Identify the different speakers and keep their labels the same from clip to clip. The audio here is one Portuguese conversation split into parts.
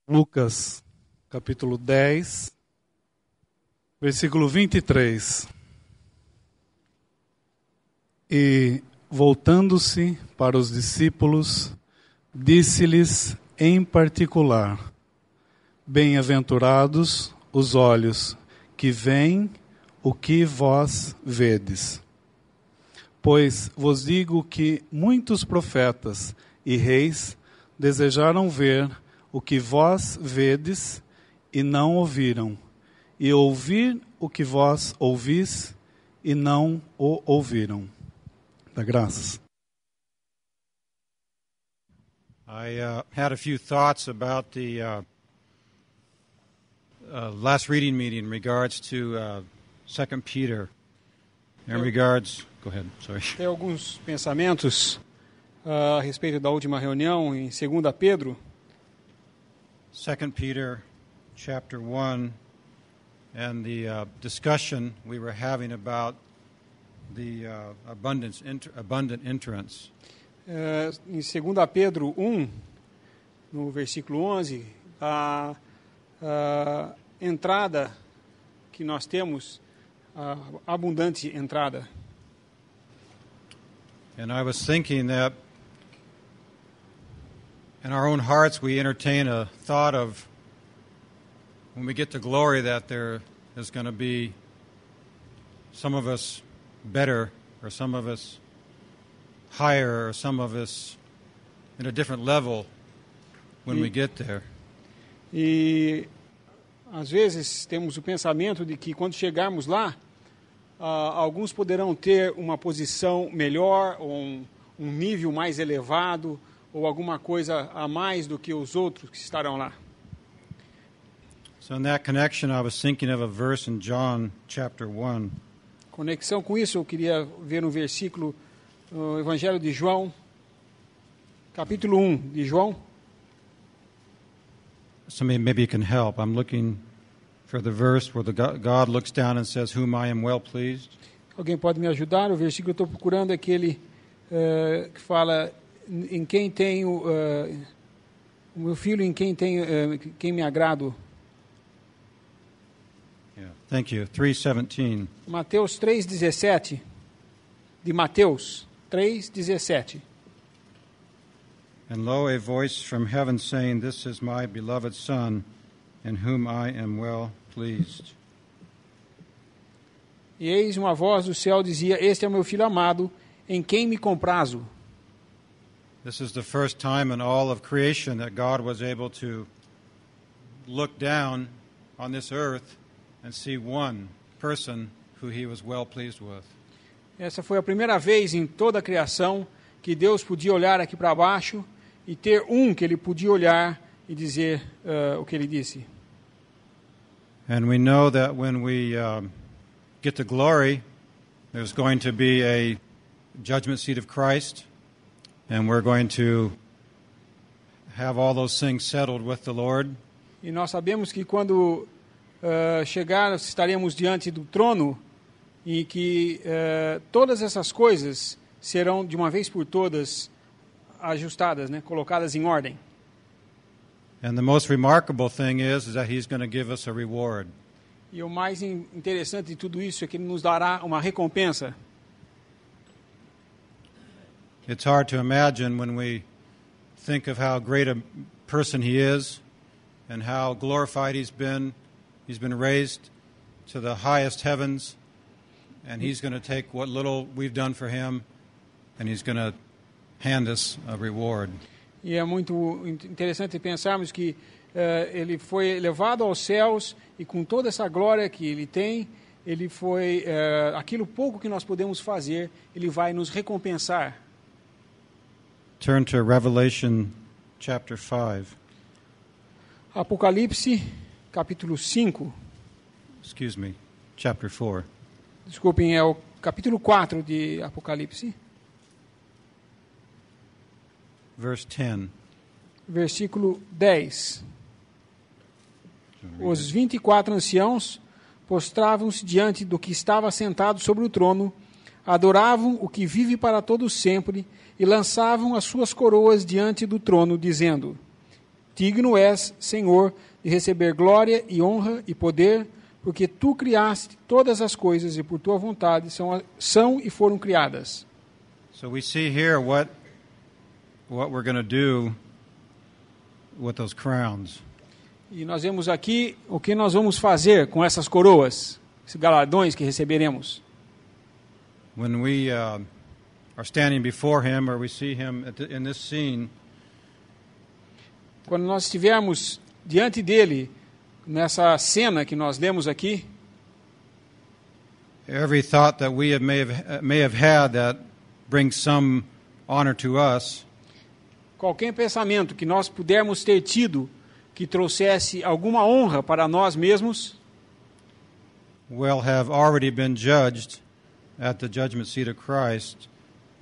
Speaker 1: Lucas, capítulo 10, versículo 23. E, voltando-se para os discípulos, disse-lhes em particular: Bem-aventurados os olhos que veem o que vós vedes. Pois vos digo que muitos profetas e reis desejaram ver o que vós vedes e não ouviram, e ouvir o que vós ouvis e não o ouviram. Dá graças.
Speaker 2: I had a few thoughts about the last reading meeting in regards to 2 Peter. In regards, go ahead, sorry.
Speaker 3: Tem alguns pensamentos a respeito da última reunião em 2 Pedro.
Speaker 2: 2 Peter chapter 1 and the discussion we were having about the abundant entrance.
Speaker 3: Em 2 Pedro 1, no versículo 11, a entrada que nós temos, a abundante entrada.
Speaker 2: And I was thinking that in our own hearts we entertain a thought of when we get to glory that there is going to be some of us better or some of us higher or some of us in a different level when we get there.
Speaker 3: E às vezes temos o pensamento de que quando chegarmos lá, alguns poderão ter uma posição melhor, ou um nível mais elevado, ou alguma coisa a mais do que os outros que estarão lá.
Speaker 2: So in that connection, I was thinking of a verse in John chapter 1.
Speaker 3: Conexão com isso, eu queria ver um versículo no Evangelho de João, capítulo 1 de João.
Speaker 2: Somebody maybe you can help. I'm looking for the verse where God looks down and says, "Whom I am well pleased."
Speaker 3: Alguém pode me ajudar? O versículo que eu estou procurando é aquele que fala em quem tenho o meu filho, em quem tenho quem me agrado.
Speaker 2: Yeah, thank you. 3:17.
Speaker 3: Mateus 3:17. De Mateus 3:17.
Speaker 2: And lo, a voice from heaven saying, "This is my beloved Son, in whom I am well pleased."
Speaker 3: E eis uma voz do céu dizia: Este é o meu filho amado, em quem me comprazo.
Speaker 2: This is the first time in all of creation that God was able to look down on this earth and see one person who he was well pleased with.
Speaker 3: Essa foi a primeira vez em toda a criação que Deus podia olhar aqui para baixo e ter um que ele podia olhar e dizer o que ele disse.
Speaker 2: And we know that when we get to glory, there's going to be a judgment seat of Christ, and we're going to have all those things settled with the Lord.
Speaker 3: E nós sabemos que quando chegar, estaremos diante do trono e que todas essas coisas serão de uma vez por todas ajustadas, né, colocadas em ordem.
Speaker 2: And the most remarkable thing is that he's going to give us a reward.
Speaker 3: E o mais interessante de tudo isso é que ele nos dará uma recompensa.
Speaker 2: It's hard to imagine when we think of how great a person he is and how glorified he's been. He's been raised to the highest heavens, and he's going to take what little we've done for him, and he's going to hand us a reward.
Speaker 3: E é muito interessante pensarmos que ele foi elevado aos céus e com toda essa glória que ele tem, ele foi aquilo pouco que nós podemos fazer, ele vai nos recompensar.
Speaker 2: Turn to Revelation chapter 5.
Speaker 3: Apocalipse, capítulo 5.
Speaker 2: Excuse me, chapter 4.
Speaker 3: Desculpem, é o capítulo 4 de Apocalipse.
Speaker 2: Verse 10.
Speaker 3: Versículo 10. Os 24 anciãos prostravam-se diante do que estava sentado sobre o trono, adoravam o que vive para todo sempre e lançavam as suas coroas diante do trono, dizendo: Digno és, Senhor, de receber glória e honra e poder, porque tu criaste todas as coisas e por tua vontade são e foram criadas.
Speaker 2: So we see here what we're going to do with those crowns.
Speaker 3: E nós vemos aqui o que nós vamos fazer com essas coroas, esses galardões que receberemos.
Speaker 2: When we are standing before him, or we see him in this scene,
Speaker 3: quando nós estivermos diante dele, nessa cena que nós lemos aqui,
Speaker 2: every thought that we may have had that brings some honor to us,
Speaker 3: qualquer pensamento que nós pudermos ter tido que trouxesse alguma honra para nós mesmos,
Speaker 2: will have already been judged at the judgment seat of Christ.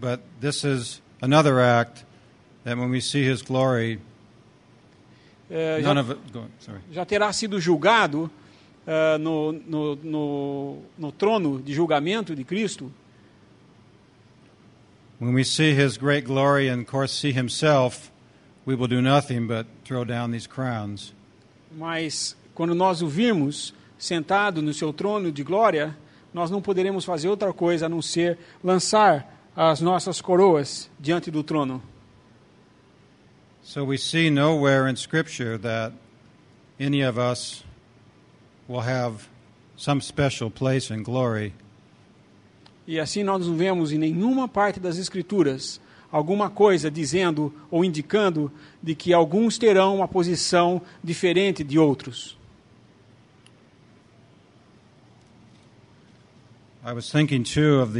Speaker 2: But this is another act that when we see his glory,
Speaker 3: já terá sido julgado no trono de julgamento de Cristo.
Speaker 2: When we see his great glory and, of course, see himself, we will do nothing but throw down these crowns.
Speaker 3: Mas quando nós o virmos sentado no seu trono de glória, nós não poderemos fazer outra coisa a não ser lançar as nossas coroas diante do trono.
Speaker 2: So we see nowhere in Scripture that any of us will have some special place in glory.
Speaker 3: E assim nós não vemos em nenhuma parte das Escrituras alguma coisa dizendo ou indicando de que alguns terão uma posição diferente de outros.
Speaker 2: I was thinking too of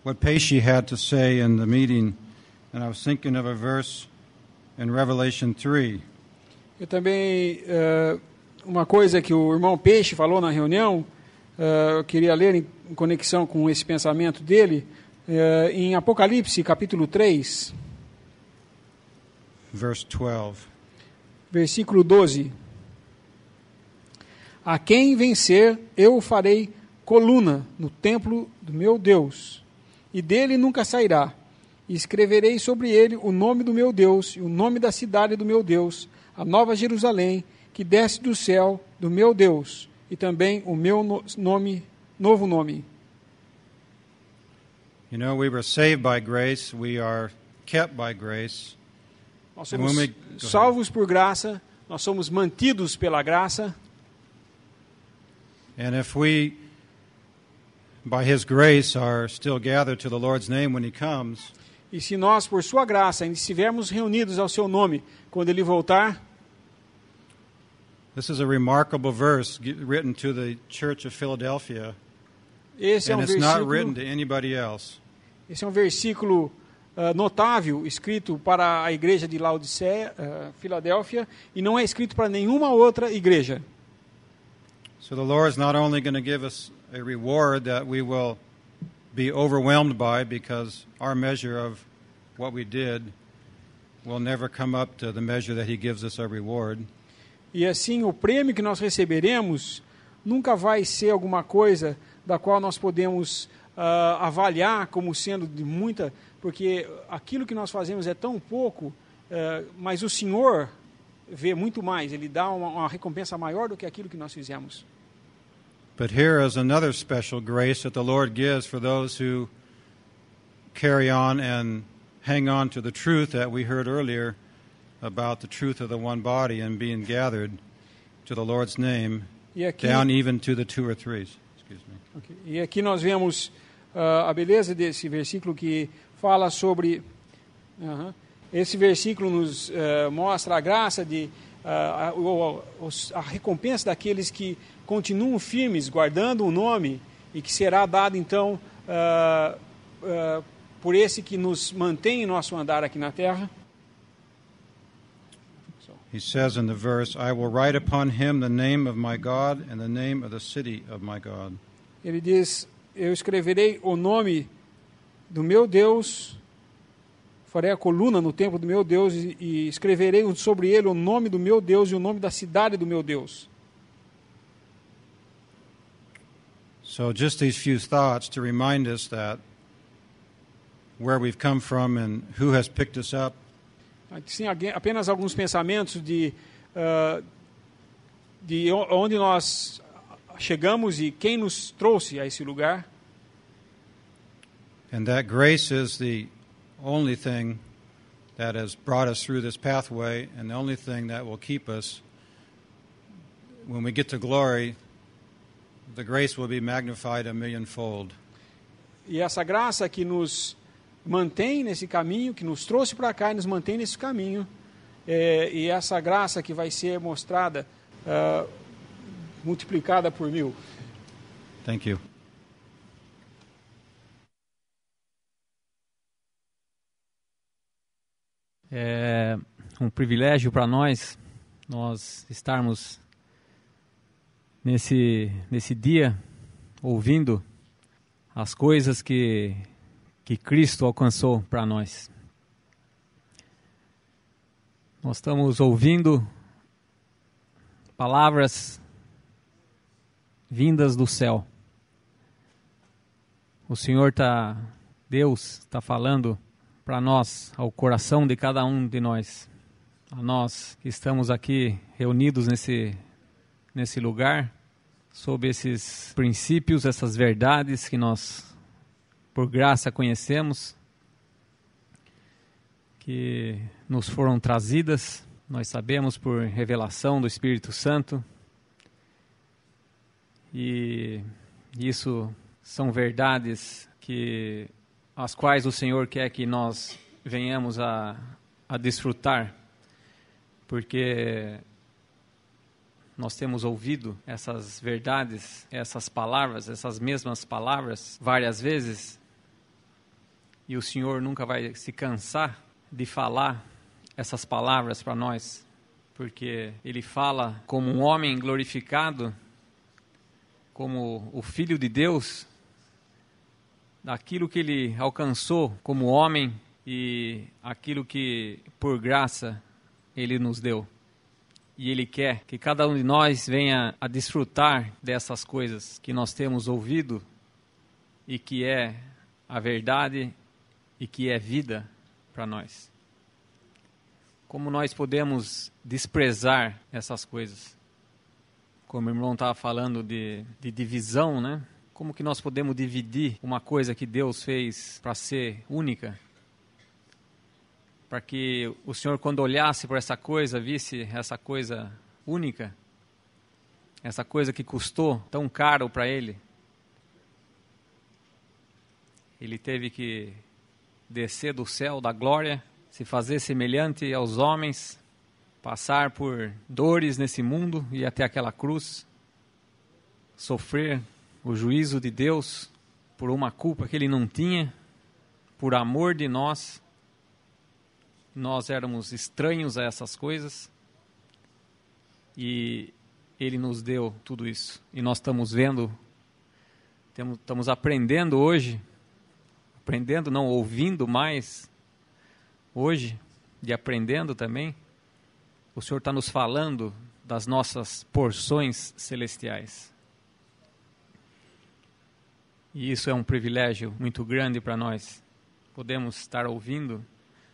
Speaker 2: what Peishi had to say in the meeting, and I was thinking of a verse in Revelation 3.
Speaker 3: Eu também, uma coisa que o irmão Peixe falou na reunião, eu queria ler em conexão com esse pensamento dele, em Apocalipse, capítulo 3,
Speaker 2: Verse 12.
Speaker 3: versículo 12. A quem vencer, eu o farei coluna no templo do meu Deus, e dele nunca sairá. E escreverei sobre ele o nome do meu Deus e o nome da cidade do meu Deus, a nova Jerusalém, que desce do céu do meu Deus, e também o meu novo nome.
Speaker 2: You know, we were saved by grace, we are kept by grace.
Speaker 3: Nós somos salvos por graça, nós somos mantidos pela graça.
Speaker 2: And if we, by his grace, are still gathered to the Lord's name when he comes,
Speaker 3: E se nós, por sua graça, ainda estivermos reunidos ao seu nome, quando ele voltar,
Speaker 2: this is a remarkable verse written to the Church of Philadelphia,
Speaker 3: esse é
Speaker 2: and
Speaker 3: um
Speaker 2: it's not written
Speaker 3: versículo,
Speaker 2: to anybody else.
Speaker 3: esse é um versículo notável, escrito para a igreja de Laodiceia, Filadélfia, e não é escrito para nenhuma outra igreja.
Speaker 2: So the Lord is not only going to give us a reward that we will be overwhelmed by, because our measure of what we did will never come up to the measure that he gives us our reward.
Speaker 3: E assim, o prêmio que nós receberemos nunca vai ser alguma coisa da qual nós podemos avaliar como sendo de muita, porque aquilo que nós fazemos é tão pouco, mas o Senhor vê muito mais, ele dá uma recompensa maior do que aquilo que nós fizemos.
Speaker 2: But here is another special grace that the Lord gives for those who carry on and hang on to the truth that we heard earlier about the truth of the one body and being gathered to the Lord's name, down even to the two or threes. Excuse me.
Speaker 3: Okay. E aqui nós vemos a beleza desse versículo que fala sobre... Esse versículo nos mostra a graça de... a recompensa daqueles que continuam firmes, guardando o nome, e que será dado, então, por esse que nos mantém em nosso andar aqui na terra.
Speaker 2: He says in the verse, I will write upon him the name of my God and the name of the city of my God.
Speaker 3: Ele diz, eu escreverei o nome do meu Deus, farei a coluna no templo do meu Deus e escreverei sobre ele o nome do meu Deus e o nome da cidade do meu Deus.
Speaker 2: So just these few thoughts to remind us that where we've come from and who has picked us up.
Speaker 3: Sim, apenas alguns pensamentos de onde nós chegamos e quem nos trouxe a esse lugar.
Speaker 2: And that grace is the only thing that has brought us through this pathway, and the only thing that will keep us. When we get to glory, the grace will be magnified a millionfold.
Speaker 3: E essa graça que nos mantém nesse caminho, que nos trouxe para cá e nos mantém nesse caminho, e essa graça que vai ser mostrada, multiplicada por 1000.
Speaker 2: Thank you.
Speaker 4: É um privilégio para nós estarmos nesse dia ouvindo as coisas que Cristo alcançou para nós. Nós estamos ouvindo palavras vindas do céu. Deus está falando para nós, ao coração de cada um de nós, a nós que estamos aqui reunidos nesse lugar, sob esses princípios, essas verdades que nós, por graça, conhecemos, que nos foram trazidas, nós sabemos por revelação do Espírito Santo, e isso são verdades as quais o Senhor quer que nós venhamos a desfrutar, porque nós temos ouvido essas verdades, essas palavras, essas mesmas palavras várias vezes, e o Senhor nunca vai se cansar de falar essas palavras para nós, porque Ele fala como um homem glorificado, como o Filho de Deus, daquilo que Ele alcançou como homem e aquilo que, por graça, Ele nos deu. E Ele quer que cada um de nós venha a desfrutar dessas coisas que nós temos ouvido e que é a verdade e que é vida para nós. Como nós podemos desprezar essas coisas? Como o irmão estava falando de divisão, né? Como que nós podemos dividir uma coisa que Deus fez para ser única? Para que o Senhor, quando olhasse para essa coisa, visse essa coisa única, essa coisa que custou tão caro para Ele. Ele teve que descer do céu da glória, se fazer semelhante aos homens, passar por dores nesse mundo e até aquela cruz, sofrer o juízo de Deus por uma culpa que Ele não tinha, por amor de nós. Nós éramos estranhos a essas coisas e Ele nos deu tudo isso. E nós estamos vendo, estamos aprendendo hoje, ouvindo mais hoje, e aprendendo também. O Senhor está nos falando das nossas porções celestiais. E isso é um privilégio muito grande para nós. Podemos estar ouvindo,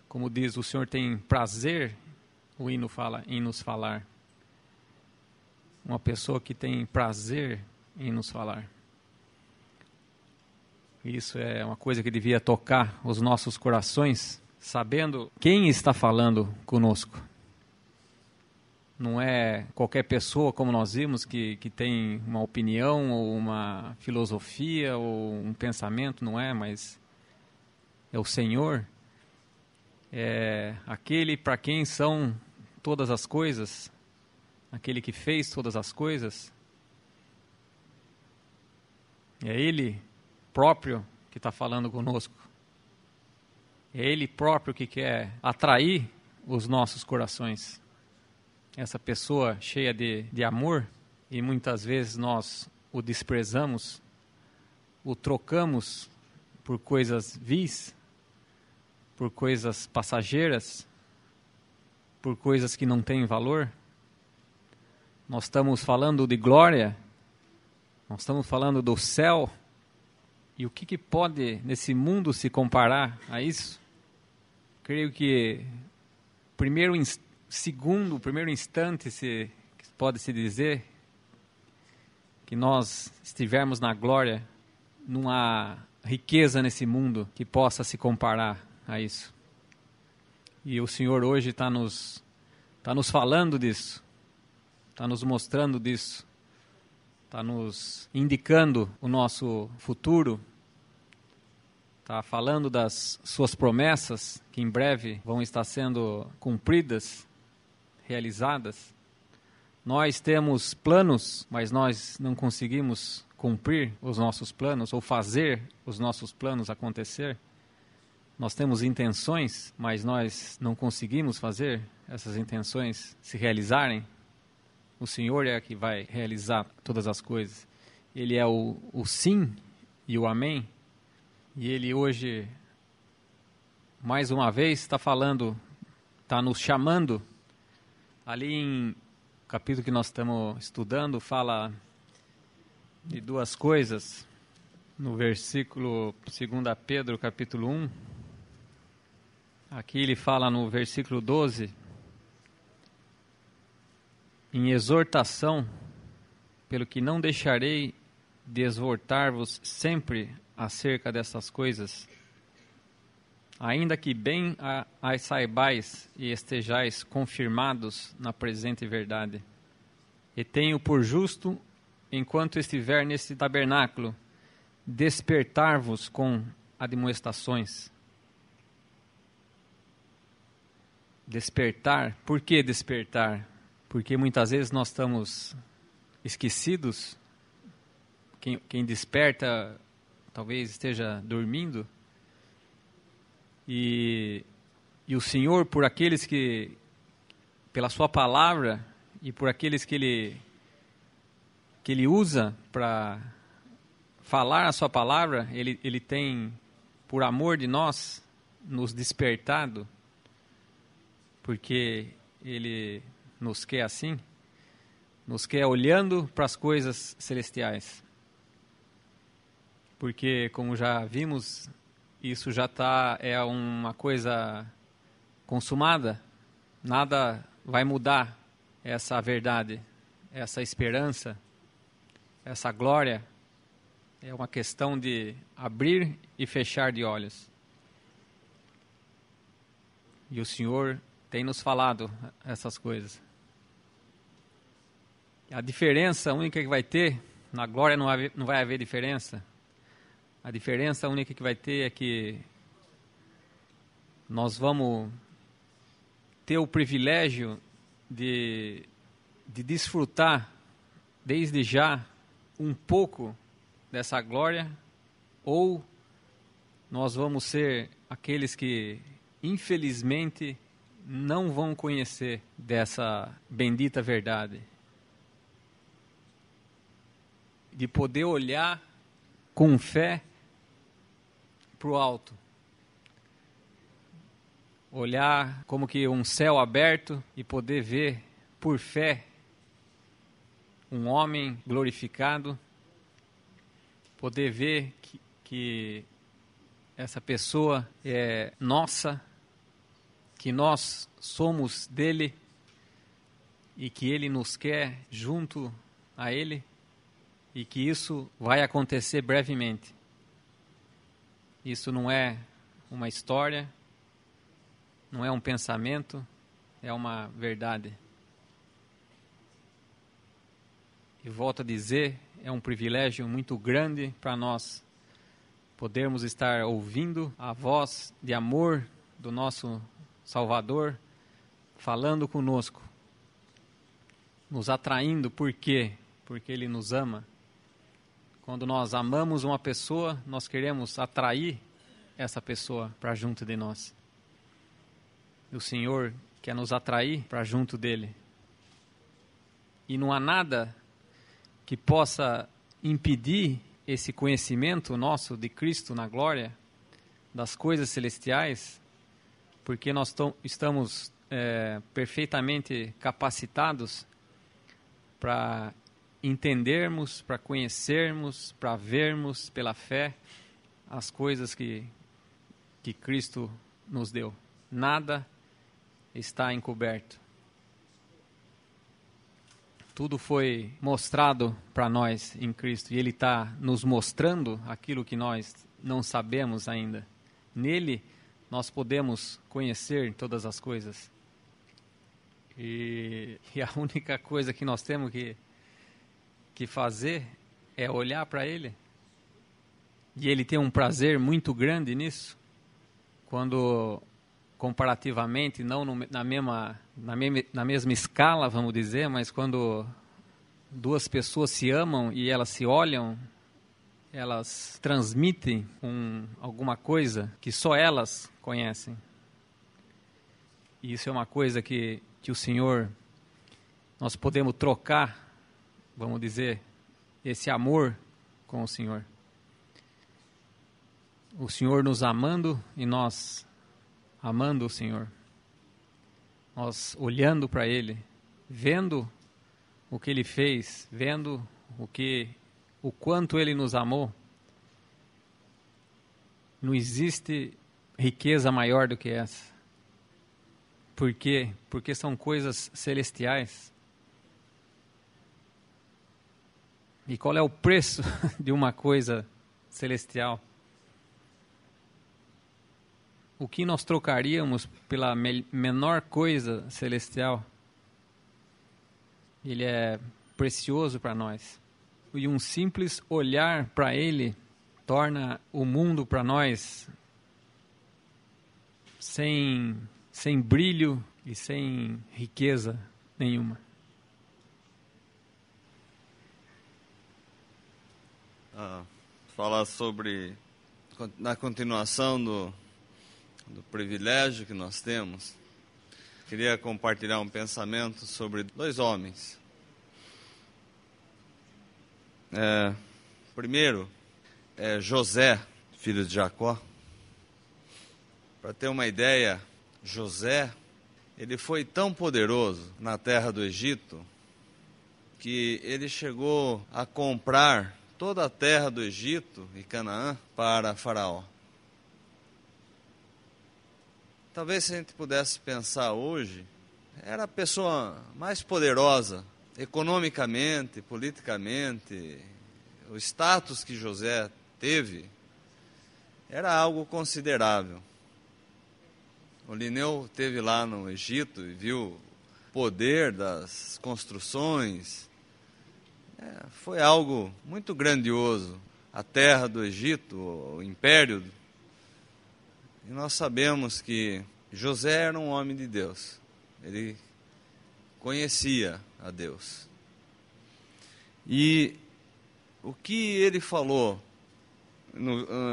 Speaker 4: como diz, o Senhor tem prazer em nos falar. Uma pessoa que tem prazer em nos falar. Isso é uma coisa que devia tocar os nossos corações, sabendo quem está falando conosco. Não é qualquer pessoa, como nós vimos, que tem uma opinião, ou uma filosofia, ou um pensamento, não é, mas é o Senhor. É aquele para quem são todas as coisas, aquele que fez todas as coisas. É Ele próprio que está falando conosco. É Ele próprio que quer atrair os nossos corações. Essa pessoa cheia de amor, e muitas vezes nós o desprezamos, o trocamos por coisas vis, por coisas passageiras, por coisas que não têm valor. Nós estamos falando de glória, nós estamos falando do céu, e o que pode nesse mundo se comparar a isso? Creio que primeiro instante, pode-se dizer, que nós estivermos na glória, não há riqueza nesse mundo que possa se comparar a isso. E o Senhor hoje está nos falando disso, está nos mostrando disso, está nos indicando o nosso futuro, está falando das suas promessas que em breve vão estar sendo cumpridas, realizadas. Nós temos planos, mas nós não conseguimos cumprir os nossos planos ou fazer os nossos planos acontecer. Nós temos intenções, mas nós não conseguimos fazer essas intenções se realizarem. O Senhor é que vai realizar todas as coisas. Ele é o sim e o amém. E Ele hoje, mais uma vez, está falando, está nos chamando. Ali em capítulo que nós estamos estudando, fala de duas coisas. No versículo 2 Pedro, capítulo 1, aqui ele fala no versículo 12, em exortação, pelo que não deixarei de exortar-vos sempre acerca dessas coisas, ainda que bem as saibais e estejais confirmados na presente verdade. E tenho por justo, enquanto estiver nesse tabernáculo, despertar-vos com admoestações. Despertar, por que despertar? Porque muitas vezes nós estamos esquecidos. Quem desperta talvez esteja dormindo. E o Senhor, por aqueles que, pela sua palavra e por aqueles que Ele usa para falar a sua palavra, Ele tem, por amor de nós, nos despertado, porque Ele nos quer assim, nos quer olhando para as coisas celestiais. Porque, como já vimos, isso já é uma coisa consumada, nada vai mudar essa verdade, essa esperança, essa glória. É uma questão de abrir e fechar de olhos. E o Senhor tem nos falado essas coisas. A diferença única que vai ter, na glória não vai haver diferença. A diferença única que vai ter é que nós vamos ter o privilégio de desfrutar desde já um pouco dessa glória, ou nós vamos ser aqueles que infelizmente não vão conhecer dessa bendita verdade, de poder olhar com fé para o alto, olhar como que um céu aberto e poder ver por fé um homem glorificado, poder ver que essa pessoa é nossa, que nós somos dele e que ele nos quer junto a ele e que isso vai acontecer brevemente. Isso não é uma história, não é um pensamento, é uma verdade. E volto a dizer, é um privilégio muito grande para nós podermos estar ouvindo a voz de amor do nosso Salvador falando conosco, nos atraindo. Por quê? Porque Ele nos ama. Quando nós amamos uma pessoa, nós queremos atrair essa pessoa para junto de nós. E o Senhor quer nos atrair para junto dEle. E não há nada que possa impedir esse conhecimento nosso de Cristo na glória, das coisas celestiais, porque nós estamos perfeitamente capacitados para entendermos, para conhecermos, para vermos pela fé as coisas que Cristo nos deu. Nada está encoberto. Tudo foi mostrado para nós em Cristo, e Ele está nos mostrando aquilo que nós não sabemos ainda. Nele, nós podemos conhecer todas as coisas. E a única coisa que nós temos que fazer é olhar para Ele. E Ele tem um prazer muito grande nisso, quando comparativamente, não na mesma escala, vamos dizer, mas quando duas pessoas se amam e elas se olham, elas transmitem alguma coisa que só elas conhecem. E isso é uma coisa que o Senhor, nós podemos trocar, vamos dizer, esse amor com o Senhor. O Senhor nos amando e nós amando o Senhor. Nós olhando para Ele, vendo o que Ele fez, vendo o quanto Ele nos amou. Não existe riqueza maior do que essa. Por quê? Porque são coisas celestiais. E qual é o preço de uma coisa celestial? O que nós trocaríamos pela menor coisa celestial? Ele é precioso para nós. E um simples olhar para Ele torna o mundo para nós sem brilho e sem riqueza nenhuma.
Speaker 5: Falar sobre, na continuação do privilégio que nós temos, queria compartilhar um pensamento sobre dois homens. Primeiro, José, filho de Jacó. Para ter uma ideia, José, ele foi tão poderoso na terra do Egito que ele chegou a comprar toda a terra do Egito e Canaã para Faraó. Talvez se a gente pudesse pensar hoje, era a pessoa mais poderosa economicamente, politicamente. O status que José teve era algo considerável. O Lineu esteve lá no Egito e viu o poder das construções. Foi algo muito grandioso. A terra do Egito, o império. E nós sabemos que José era um homem de Deus. Ele conhecia a Deus. E o que ele falou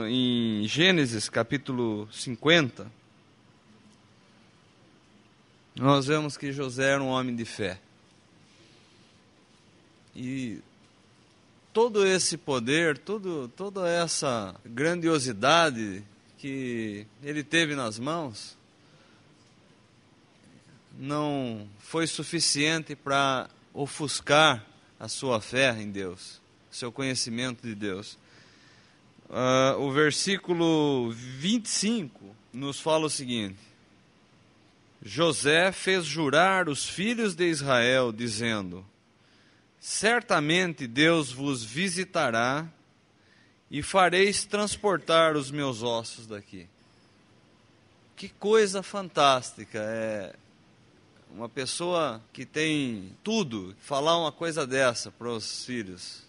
Speaker 5: em Gênesis capítulo 50, nós vemos que José era um homem de fé. E todo esse poder, toda essa grandiosidade que ele teve nas mãos, não foi suficiente para ofuscar a sua fé em Deus, seu conhecimento de Deus. O versículo 25 nos fala o seguinte: José fez jurar os filhos de Israel, dizendo: certamente Deus vos visitará e fareis transportar os meus ossos daqui. Que coisa fantástica é uma pessoa que tem tudo, falar uma coisa dessa para os filhos.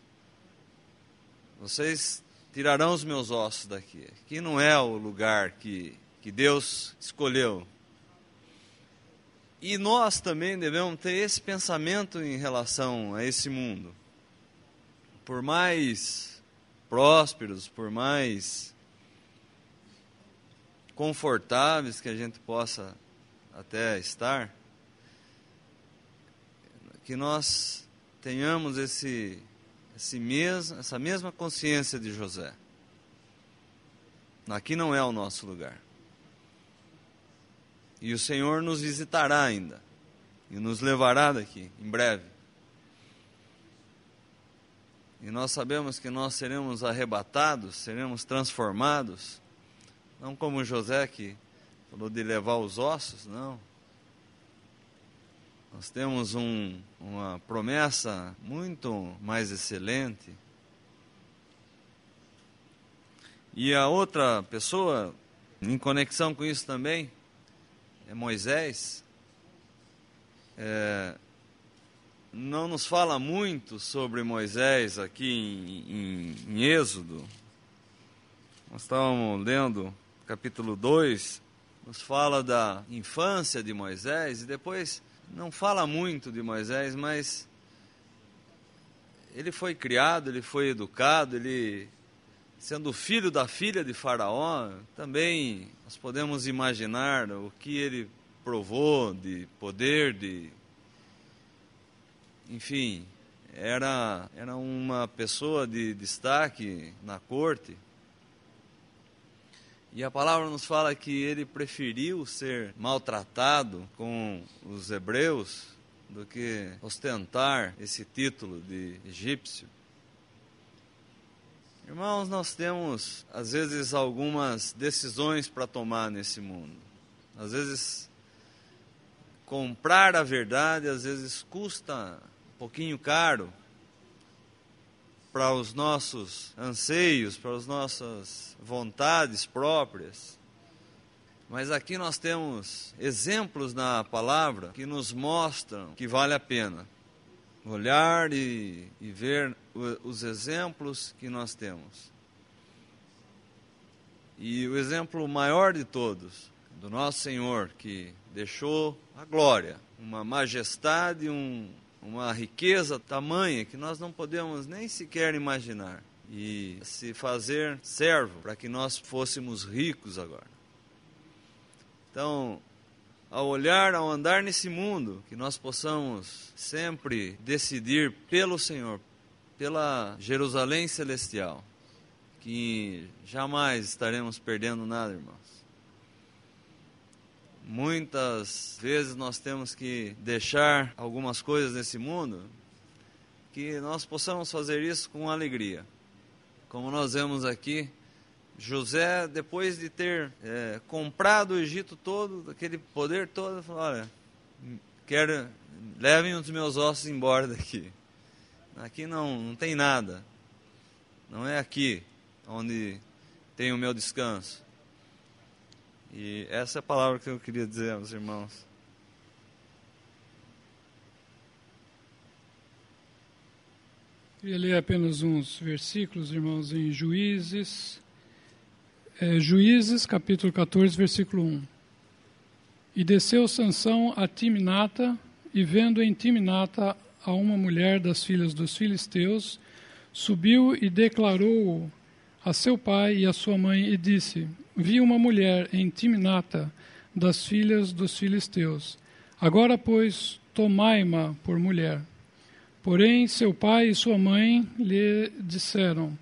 Speaker 5: Vocês tirarão os meus ossos daqui. Aqui não é o lugar que Deus escolheu. E nós também devemos ter esse pensamento em relação a esse mundo. Por mais prósperos, por mais confortáveis que a gente possa até estar, que nós tenhamos essa mesma consciência de José. Aqui não é o nosso lugar. E o Senhor nos visitará ainda, e nos levará daqui, em breve. E nós sabemos que nós seremos arrebatados, seremos transformados, não como José que falou de levar os ossos, não. nós temos uma promessa muito mais excelente. E a outra pessoa, em conexão com isso também, é Moisés. Não nos fala muito sobre Moisés aqui em Êxodo. Nós estávamos lendo capítulo 2, nos fala da infância de Moisés, e depois não fala muito de Moisés, mas ele foi criado, ele foi educado, ele, sendo filho da filha de Faraó, também nós podemos imaginar o que ele provou de poder, enfim, era uma pessoa de destaque na corte. E a palavra nos fala que ele preferiu ser maltratado com os hebreus do que ostentar esse título de egípcio. Irmãos, nós temos, às vezes, algumas decisões para tomar nesse mundo. Às vezes, comprar a verdade, às vezes, custa um pouquinho caro para os nossos anseios, para as nossas vontades próprias. Mas aqui nós temos exemplos na palavra que nos mostram que vale a pena olhar e ver os exemplos que nós temos. E o exemplo maior de todos, do nosso Senhor, que deixou a glória, uma majestade, uma riqueza tamanha que nós não podemos nem sequer imaginar, e se fazer servo para que nós fôssemos ricos agora. Então, ao andar nesse mundo, que nós possamos sempre decidir pelo Senhor, pela Jerusalém celestial, que jamais estaremos perdendo nada, irmãos. Muitas vezes nós temos que deixar algumas coisas nesse mundo, que nós possamos fazer isso com alegria. Como nós vemos aqui, José, depois de ter comprado o Egito todo, aquele poder todo, falou: olha, levem os meus ossos embora daqui. Aqui não tem nada. Não é aqui onde tem o meu descanso. E essa é a palavra que eu queria dizer aos irmãos.
Speaker 6: Queria ler apenas uns versículos, irmãos, em Juízes. Juízes, capítulo 14, versículo 1. E desceu Sansão a Timnata, e vendo em Timnata a uma mulher das filhas dos filisteus, subiu e declarou a seu pai e a sua mãe, e disse: vi uma mulher em Timnata das filhas dos filisteus. Agora, pois, tomai-ma por mulher. Porém, seu pai e sua mãe lhe disseram: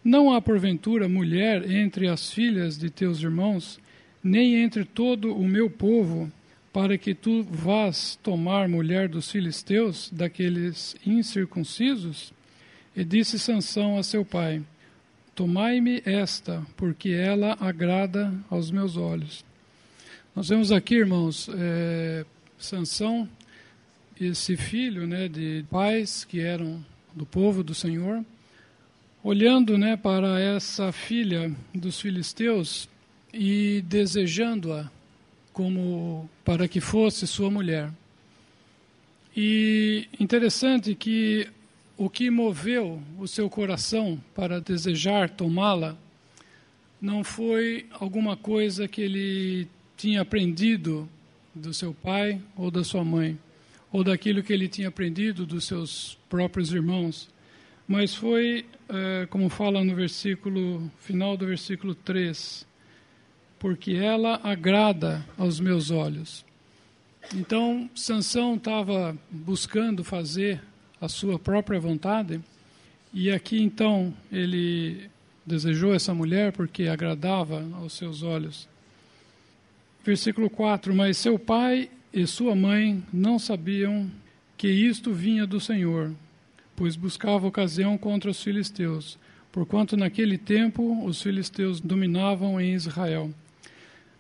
Speaker 6: não há porventura mulher entre as filhas de teus irmãos, nem entre todo o meu povo, para que tu vás tomar mulher dos filisteus, daqueles incircuncisos? E disse Sansão a seu pai: tomai-me esta, porque ela agrada aos meus olhos. Nós vemos aqui, irmãos, Sansão, esse filho, de pais que eram do povo do Senhor, olhando, para essa filha dos filisteus e desejando-a como para que fosse sua mulher. E interessante que o que moveu o seu coração para desejar tomá-la não foi alguma coisa que ele tinha aprendido do seu pai ou da sua mãe, ou daquilo que ele tinha aprendido dos seus próprios irmãos, mas foi, como fala no final do versículo 3, porque ela agrada aos meus olhos. Então, Sansão estava buscando fazer a sua própria vontade, e aqui então ele desejou essa mulher porque agradava aos seus olhos. Versículo 4, mas seu pai e sua mãe não sabiam que isto vinha do Senhor, pois buscava ocasião contra os filisteus, porquanto naquele tempo os filisteus dominavam em Israel.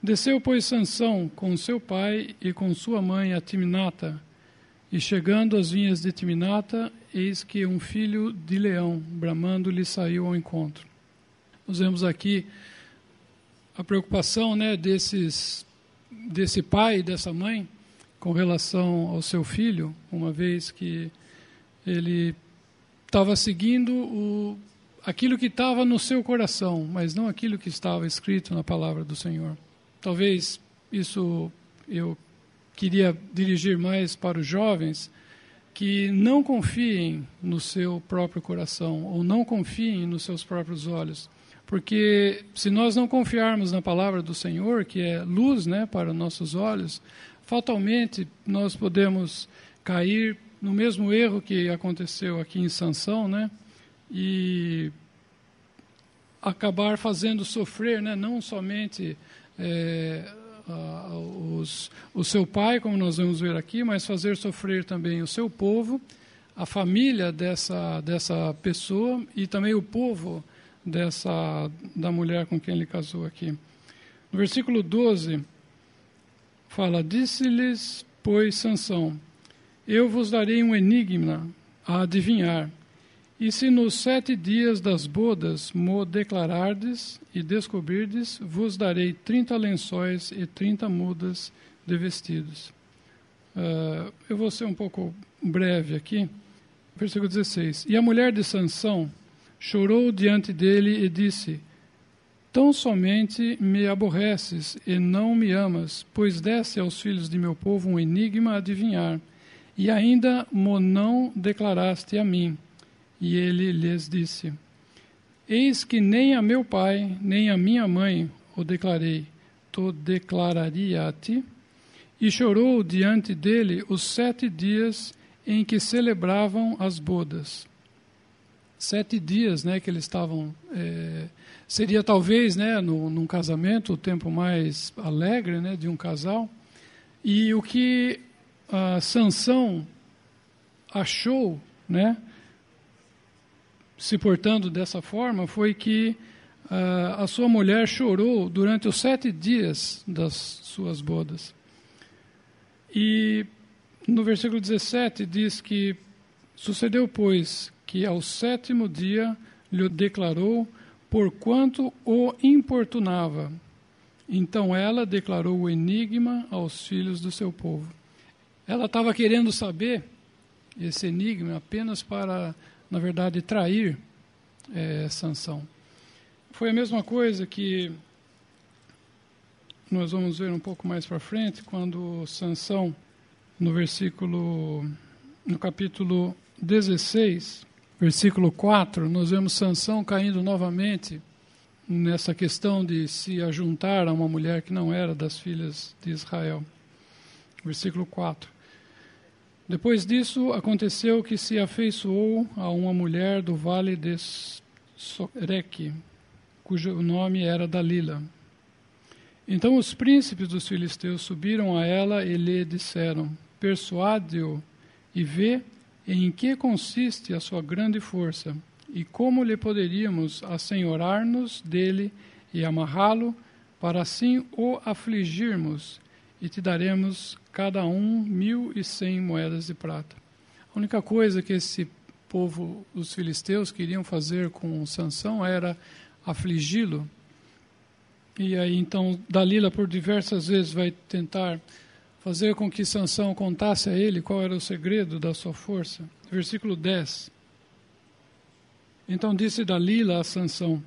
Speaker 6: Desceu, pois, Sansão com seu pai e com sua mãe a Timnata, E chegando às vinhas de Timnata, eis que um filho de leão, bramando, lhe saiu ao encontro. Nós vemos aqui a preocupação, né, desse pai e dessa mãe com relação ao seu filho, uma vez que ele estava seguindo aquilo que estava no seu coração, mas não aquilo que estava escrito na palavra do Senhor. Talvez isso eu queria dirigir mais para os jovens, que não confiem no seu próprio coração, ou não confiem nos seus próprios olhos. Porque se nós não confiarmos na palavra do Senhor, que é luz, né, para nossos olhos, fatalmente nós podemos cair no mesmo erro que aconteceu aqui em Sansão, né, e acabar fazendo sofrer, né, não somente o seu pai, como nós vamos ver aqui, mas fazer sofrer também o seu povo, a família dessa pessoa e também o povo da mulher com quem ele casou aqui. No versículo 12, fala: disse-lhes, pois, Sansão, eu vos darei um enigma a adivinhar, e se nos 7 dias das bodas mo declarardes e descobrirdes, vos darei 30 lençóis e 30 mudas de vestidos. Eu vou ser um pouco breve aqui. Versículo 16. E a mulher de Sansão chorou diante dele e disse: tão somente me aborreces e não me amas, pois desse aos filhos de meu povo um enigma a adivinhar, e ainda mo não declaraste a mim. E ele lhes disse: eis que nem a meu pai, nem a minha mãe o declarei, to declararia a ti. E chorou diante dele os 7 dias em que celebravam as bodas. 7 dias, né, que eles estavam... seria talvez, né, num casamento, o tempo mais alegre, né, de um casal. E o que Sansão achou, né, se portando dessa forma, foi que a sua mulher chorou durante os 7 dias das suas bodas. E no versículo 17 diz que sucedeu, pois, que ao 7º dia lhe declarou, porquanto o importunava. Então ela declarou o enigma aos filhos do seu povo. Ela estava querendo saber esse enigma apenas para, na verdade, trair Sansão. Foi a mesma coisa que nós vamos ver um pouco mais para frente, quando Sansão, no capítulo 16, versículo 4, nós vemos Sansão caindo novamente nessa questão de se ajuntar a uma mulher que não era das filhas de Israel. Versículo 4. Depois disso, aconteceu que se afeiçoou a uma mulher do vale de Soreque, cujo nome era Dalila. Então os príncipes dos filisteus subiram a ela e lhe disseram: persuade-o e vê em que consiste a sua grande força, e como lhe poderíamos assenhorar-nos dele e amarrá-lo, para assim o afligirmos, e te daremos cada um 1.100 moedas de prata. A única coisa que esse povo, os filisteus, queriam fazer com Sansão era afligi-lo. E aí então Dalila por diversas vezes vai tentar fazer com que Sansão contasse a ele qual era o segredo da sua força. Versículo 10. Então disse Dalila a Sansão: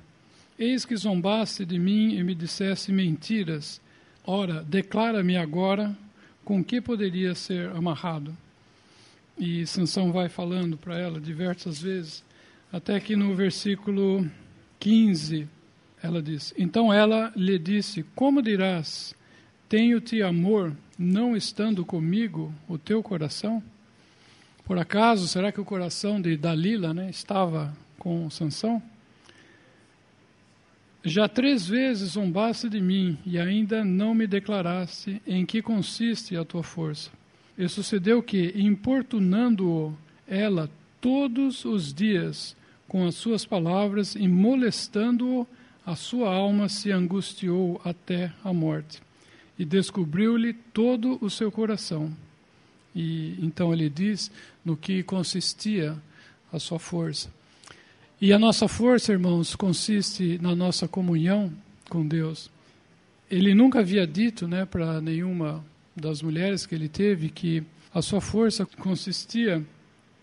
Speaker 6: eis que zombaste de mim e me disseste mentiras. Ora, declara-me agora com que poderia ser amarrado. E Sansão vai falando para ela diversas vezes, até que no versículo 15 ela diz: então ela lhe disse: como dirás, tenho-te amor, não estando comigo o teu coração? Por acaso, será que o coração de Dalila, né, estava com Sansão? Já 3 vezes zombaste de mim, e ainda não me declaraste em que consiste a tua força. E sucedeu que, importunando-o ela todos os dias com as suas palavras e molestando-o, a sua alma se angustiou até a morte. E descobriu-lhe todo o seu coração. E então ele diz no que consistia a sua força. E a nossa força, irmãos, consiste na nossa comunhão com Deus. Ele nunca havia dito, né, para nenhuma das mulheres que ele teve que a sua força consistia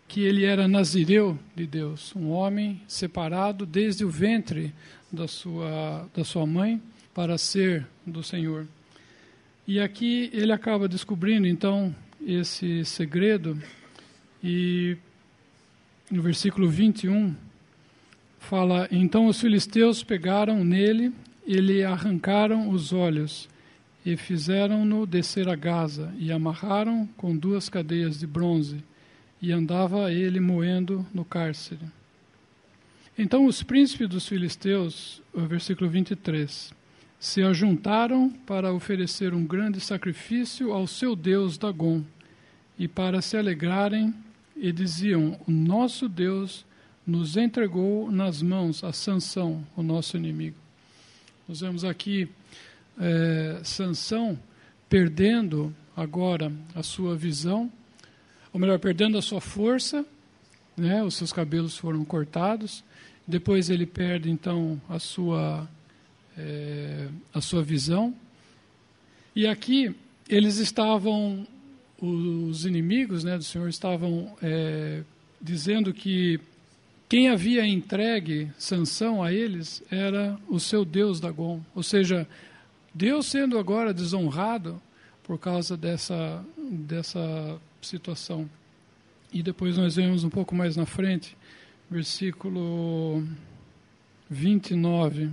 Speaker 6: que ele era nazireu de Deus, um homem separado desde o ventre da sua mãe para ser do Senhor. E aqui ele acaba descobrindo, então, esse segredo, e no versículo 21 fala: então os filisteus pegaram nele e lhe arrancaram os olhos e fizeram-no descer a Gaza e amarraram com 2 cadeias de bronze e andava ele moendo no cárcere. Então os príncipes dos filisteus, versículo 23, se ajuntaram para oferecer um grande sacrifício ao seu Deus Dagom e para se alegrarem, e diziam: o nosso Deus nos entregou nas mãos a Sansão, o nosso inimigo. Nós vemos aqui Sansão perdendo agora a sua visão, ou melhor, perdendo a sua força, né? Os seus cabelos foram cortados. Depois ele perde, então, a sua visão. E aqui eles estavam, os inimigos, né, do Senhor estavam dizendo que quem havia entregue Sansão a eles era o seu Deus Dagom. Ou seja, Deus sendo agora desonrado por causa dessa situação. E depois nós vemos um pouco mais na frente, versículo 29.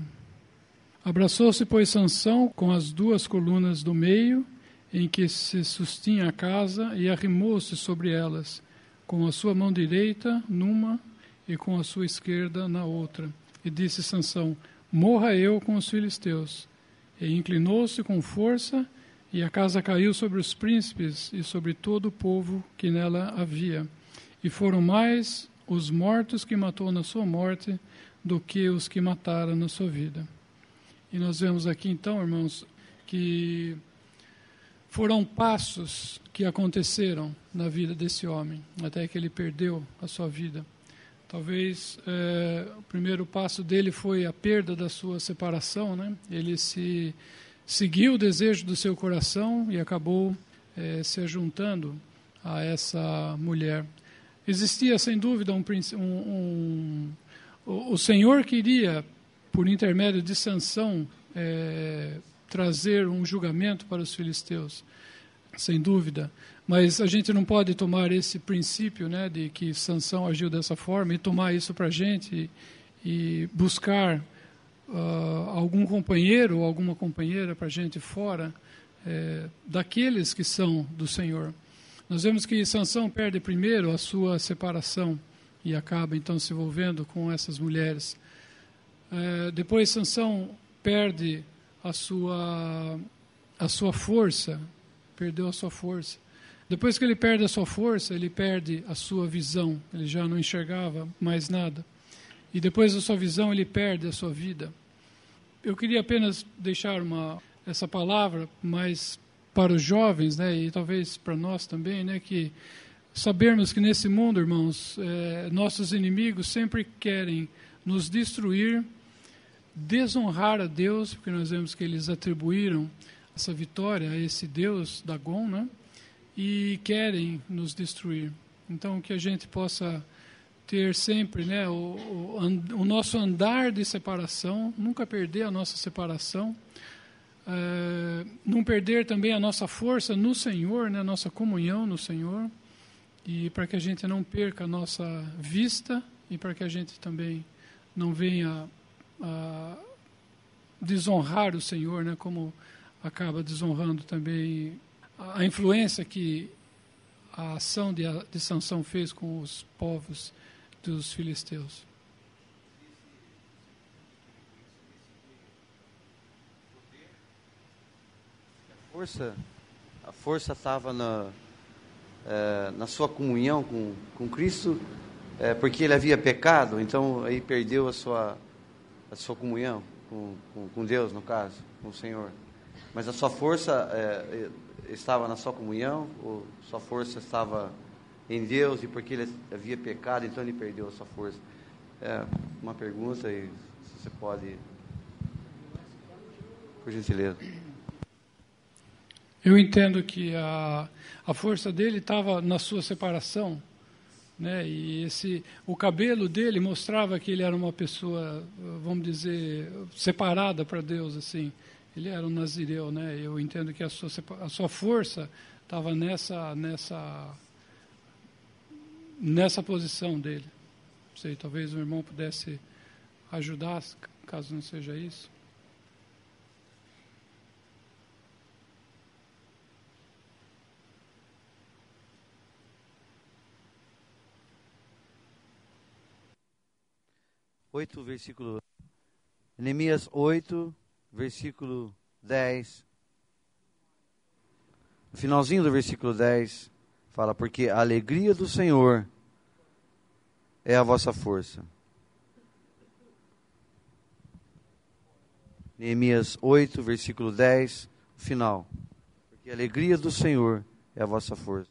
Speaker 6: Abraçou-se, pois, Sansão com as 2 colunas do meio, em que se sustinha a casa, e arrimou-se sobre elas, com a sua mão direita numa e com a sua esquerda na outra. E disse Sansão: morra eu com os filisteus. E inclinou-se com força, e a casa caiu sobre os príncipes e sobre todo o povo que nela havia. E foram mais os mortos que matou na sua morte do que os que mataram na sua vida. E nós vemos aqui então, irmãos, que foram passos que aconteceram na vida desse homem, até que ele perdeu a sua vida. Talvez o primeiro passo dele foi a perda da sua separação, né? Ele seguiu o desejo do seu coração e acabou se ajuntando a essa mulher. Existia, sem dúvida, o Senhor queria, por intermédio de Sansão, trazer um julgamento para os filisteus, sem dúvida. Mas a gente não pode tomar esse princípio, né, de que Sansão agiu dessa forma e tomar isso para a gente e buscar algum companheiro ou alguma companheira para a gente fora daqueles que são do Senhor. Nós vemos que Sansão perde primeiro a sua separação e acaba então se envolvendo com essas mulheres. Depois Sansão perde a sua força, perdeu a sua força. Depois que ele perde a sua força, ele perde a sua visão, ele já não enxergava mais nada. E depois da sua visão, ele perde a sua vida. Eu queria apenas deixar essa palavra mais para os jovens, né, e talvez para nós também, né, que sabermos que nesse mundo, irmãos, nossos inimigos sempre querem nos destruir, desonrar a Deus, porque nós vemos que eles atribuíram essa vitória a esse Deus Dagom, né, e querem nos destruir. Então, que a gente possa ter sempre, né, o nosso andar de separação, nunca perder a nossa separação, não perder também a nossa força no Senhor, né, a nossa comunhão no Senhor, e para que a gente não perca a nossa vista e para que a gente também não venha a desonrar o Senhor, né, como acaba desonrando também a influência que a ação de Sansão fez com os povos dos filisteus.
Speaker 7: A força estava na sua comunhão com Cristo, porque ele havia pecado, então aí perdeu a sua comunhão com Deus, no caso, com o Senhor. Mas a sua força estava na sua comunhão, ou sua força estava em Deus, e porque ele havia pecado, então ele perdeu a sua força? É uma pergunta, e se você pode, por gentileza.
Speaker 6: Eu entendo que a força dele estava na sua separação, né? E o cabelo dele mostrava que ele era uma pessoa, vamos dizer, separada para Deus, assim. Ele era um nazireu, né? Eu entendo que a sua força estava nessa posição dele. Não sei, talvez o irmão pudesse ajudar, caso não seja isso.
Speaker 7: Neemias 8, versículo 10. No finalzinho do versículo 10, fala: porque a alegria do Senhor é a vossa força. Neemias 8, versículo 10, final. Porque a alegria do Senhor é a vossa força.